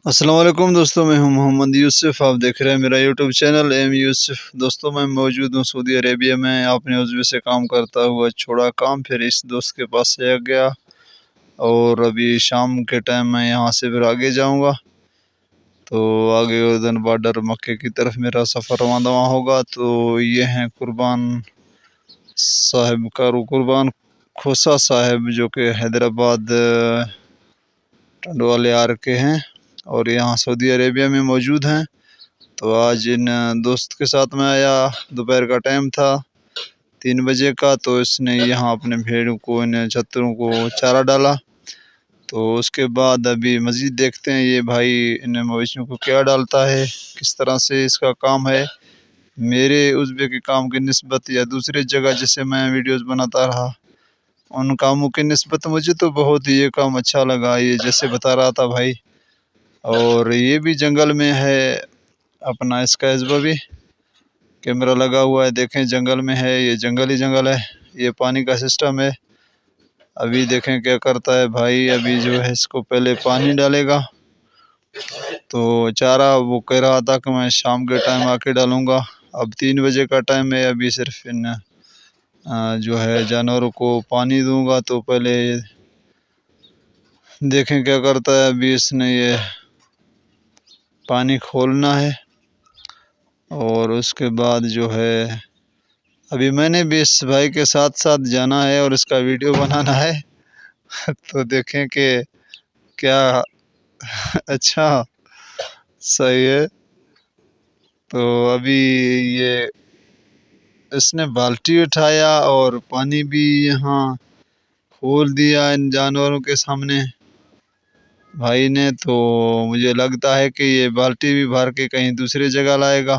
السلام علیکم دوستوں، میں ہوں محمد یوسف۔ آپ دیکھ رہے ہیں میرا یوٹیوب چینل ایم یوسف۔ دوستوں میں موجود ہوں سعودی عربیہ میں۔ آپ نے عضوی سے کام کرتا ہوا چھوڑا کام، پھر اس دوست کے پاس سے گیا، اور ابھی شام کے ٹائم میں یہاں سے پھر آگے جاؤں گا، تو آگے اردن بارڈر مکے کی طرف میرا سفر رواں ہوگا۔ تو یہ ہیں قربان صاحب قربان کھوسا صاحب، جو کہ حیدرآباد ٹنڈوالے آر کے ہیں اور یہاں سعودی عربیہ میں موجود ہیں۔ تو آج ان دوست کے ساتھ میں آیا، دوپہر کا ٹائم تھا 3 بجے کا، تو اس نے یہاں اپنے بھیڑوں کو، ان چھتروں کو چارہ ڈالا۔ تو اس کے بعد ابھی مزید دیکھتے ہیں یہ بھائی ان مویشیوں کو کیا ڈالتا ہے، کس طرح سے اس کا کام ہے۔ میرے عضوے کے کام کی نسبت یا دوسرے جگہ جیسے میں ویڈیوز بناتا رہا، ان کاموں کی نسبت مجھے تو بہت یہ کام اچھا لگا، یہ جیسے بتا رہا تھا بھائی۔ اور یہ بھی جنگل میں ہے اپنا، اس کا عزبہ بھی کیمرہ لگا ہوا ہے، دیکھیں جنگل میں ہے، یہ جنگل ہے، یہ پانی کا سسٹم ہے۔ ابھی دیکھیں کیا کرتا ہے بھائی، ابھی جو ہے اس کو پہلے پانی ڈالے گا، تو چارہ وہ کہہ رہا تھا کہ میں شام کے ٹائم آ کے ڈالوں گا۔ اب 3 بجے کا ٹائم ہے، ابھی صرف ان جو ہے جانوروں کو پانی دوں گا، تو پہلے دیکھیں کیا کرتا ہے۔ ابھی اس نے یہ پانی کھولنا ہے، اور اس کے بعد جو ہے ابھی میں نے بھی اس بھائی کے ساتھ ساتھ جانا ہے اور اس کا ویڈیو بنانا ہے۔ تو دیکھیں کہ کیا اچھا صحیح ہے۔ تو ابھی یہ اس نے بالٹی اٹھایا اور پانی بھی یہاں کھول دیا ان جانوروں کے سامنے بھائی نے۔ تو مجھے لگتا ہے کہ یہ بالٹی بھی بھر کے کہیں دوسری جگہ لائے گا۔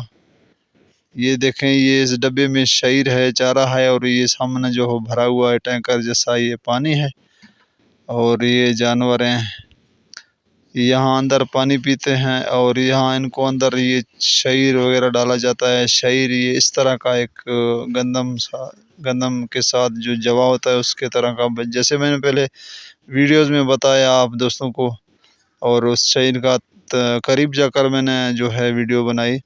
یہ دیکھیں، یہ اس ڈبے میں شعیر ہے، چارہ ہے، اور یہ سامنے جو بھرا ہوا ہے ٹینکر جیسا یہ پانی ہے، اور یہ جانور ہیں یہاں اندر پانی پیتے ہیں، اور یہاں ان کو اندر یہ شعیر وغیرہ ڈالا جاتا ہے۔ شعیر یہ اس طرح کا ایک گندم کے ساتھ جو جوا ہوتا ہے اس کے طرح کا، جیسے میں نے پہلے ویڈیوز میں بتایا آپ دوستوں کو، اور اس شعیر کا قریب جا کر میں نے جو ہے ویڈیو بنائی۔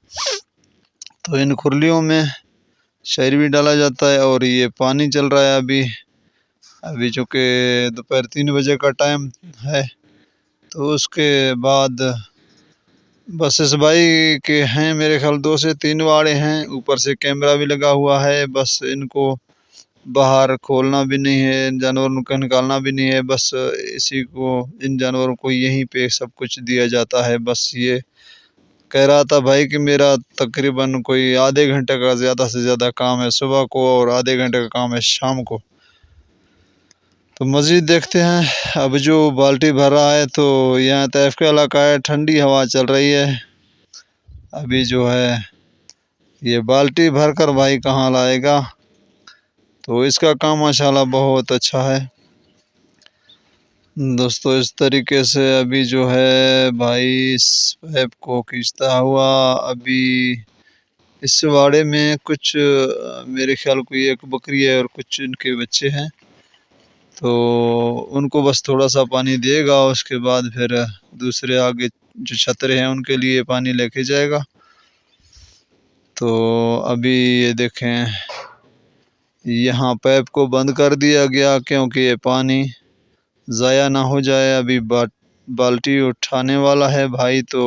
تو ان کھرلیوں میں شعیر بھی ڈالا جاتا ہے، اور یہ پانی چل رہا ہے ابھی چونکہ دوپہر 3 بجے کا ٹائم ہے۔ تو اس کے بعد بس اس بھائی کے ہیں میرے خیال 2 سے 3 واڑے ہیں، اوپر سے کیمرہ بھی لگا ہوا ہے۔ بس ان کو باہر کھولنا بھی نہیں ہے، ان جانوروں کو نکالنا بھی نہیں ہے، بس ان جانوروں کو یہیں پہ سب کچھ دیا جاتا ہے۔ بس یہ کہہ رہا تھا بھائی کہ میرا تقریباً کوئی آدھے گھنٹے کا زیادہ سے زیادہ کام ہے صبح کو، اور آدھے گھنٹے کا کام ہے شام کو۔ تو مزید دیکھتے ہیں۔ اب جو بالٹی بھر رہا ہے، تو یہاں طیف کا علاقہ ہے، ٹھنڈی ہوا چل رہی ہے۔ ابھی جو ہے یہ بالٹی بھر کر بھائی کہاں لائے گا، تو اس کا کام ماشاءاللہ بہت اچھا ہے دوستو۔ اس طریقے سے ابھی جو ہے بھائی اس پیپ کو کھینچتا ہوا، ابھی اس واڑے میں کچھ میرے خیال کوئی ایک بکری ہے اور کچھ ان کے بچے ہیں، تو ان کو بس تھوڑا سا پانی دے گا، اس کے بعد پھر دوسرے آگے جو چھترے ہیں ان کے لیے پانی لے کے جائے گا۔ تو ابھی یہ دیکھیں یہاں پیپ کو بند کر دیا گیا کیونکہ یہ پانی ضائع نہ ہو جائے۔ ابھی بالٹی اٹھانے والا ہے بھائی۔ تو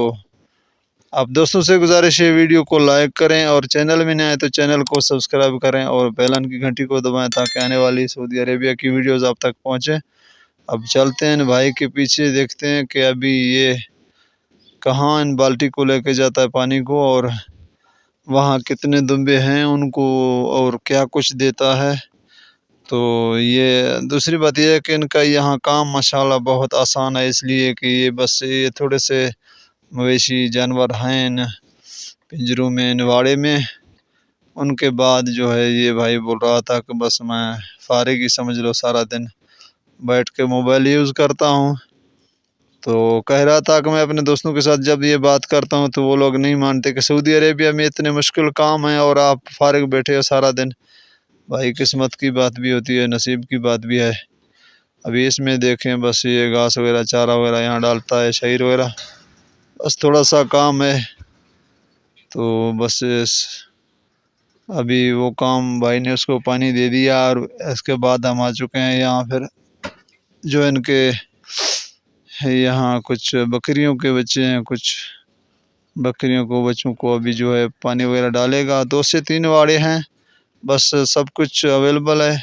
آپ دوستوں سے گزارش ہے ویڈیو کو لائک کریں، اور چینل میں نہ آئے تو چینل کو سبسکرائب کریں، اور بیلن کی گھنٹی کو دبائیں تاکہ آنے والی سعودی عربیہ کی ویڈیوز آپ تک پہنچیں۔ اب چلتے ہیں بھائی کے پیچھے، دیکھتے ہیں کہ ابھی یہ کہاں ان بالٹی کو لے کے جاتا ہے پانی کو، اور وہاں کتنے دمبے ہیں ان کو، اور کیا کچھ دیتا ہے۔ تو یہ دوسری بات یہ ہے کہ ان کا یہاں کام ماشاءاللہ بہت آسان ہے، اس لیے کہ یہ بس یہ تھوڑے سے مویشی جانور ہیں ان پنجروں میں، ان واڑے میں۔ ان کے بعد جو ہے یہ بھائی بول رہا تھا کہ بس میں فارغ ہی سمجھ لو، سارا دن بیٹھ کے موبائل یوز کرتا ہوں۔ تو کہہ رہا تھا کہ میں اپنے دوستوں کے ساتھ جب یہ بات کرتا ہوں تو وہ لوگ نہیں مانتے کہ سعودی عربیہ میں اتنے مشکل کام ہیں اور آپ فارغ بیٹھے ہو سارا دن۔ بھائی قسمت کی بات بھی ہوتی ہے، نصیب کی بات بھی ہے۔ ابھی اس میں دیکھیں بس یہ گھاس وغیرہ، چارہ وغیرہ یہاں ڈالتا ہے، شعیر وغیرہ۔ بس تھوڑا سا کام ہے، تو بس ابھی وہ کام بھائی نے اس کو پانی دے دیا، اور اس کے بعد ہم آ چکے ہیں یہاں۔ پھر جو ان کے یہاں کچھ بکریوں کے بچے ہیں، کچھ بکریوں کو بچوں کو ابھی جو ہے پانی وغیرہ ڈالے گا۔ 2 سے 3 واڑے ہیں، بس سب کچھ اویلیبل ہے،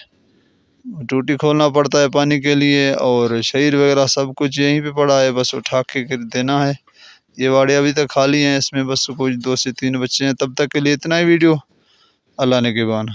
ٹوٹی کھولنا پڑتا ہے پانی کے لیے، اور شہیر وغیرہ سب کچھ یہیں پہ پڑا ہے، بس اٹھا کے دینا ہے۔ یہ واڑے ابھی تک خالی ہیں، اس میں بس کچھ 2 سے 3 بچے ہیں۔ تب تک کے لیے اتنا ہی ویڈیو، اللہ نے کے بان۔